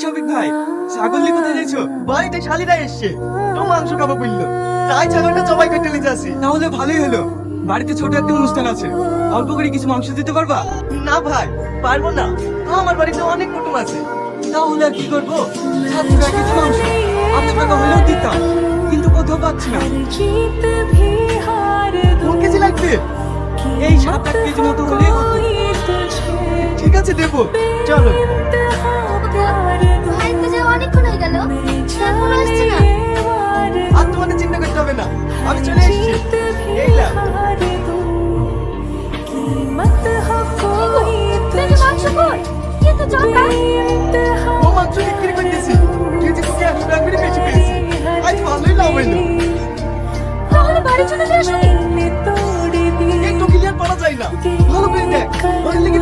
শফিক ভাই, ছাগল নিয়ে কোথায় যাইছো? বাড়িতে শালিরা এসছে, তো মাংস খাবো বললো, তাই ছাগলটা জবাই করতে নিয়ে যাচ্ছি। তাহলে ভালোই হলো। বাড়িতে ছোট একটা অনুষ্ঠান আছে, অল্প করে কিছু মাংস দিতে পারবা? না ভাই, পারবো না, আমার বাড়িতে অনেক কুটুম আছে। তাহলে আর কি করবো? 7 টাকা কেজি মাংস 8 টাকা হলেও দিতাম, কিন্তু কোথাও পাচ্ছি না। কোন কেজি লাগবে? এই 7-8 কেজি মতো হলেই হতো। ঠিক আছে, দেবো, চলো। বাড়িতে যে অনেকক্ষণ হয়ে গেল, এখনো আসছে না। আর তোমাদের চিন্তা করতে হবে না, আমি চলে এসেছি। এই লাও। দেখি মাংস কই? কিন্তু জলটা ও মাংস বিক্রি করতেছি, কেজি থেকে 100 টাকা করে বেশি পেয়েছি। আজ ভালোই লাভ হইলো। তাহলে বাড়ি চলে যাস নি? এই তো ক্লিয়ার পারা যায় না, ভালো করে দেখ, ওর লেগে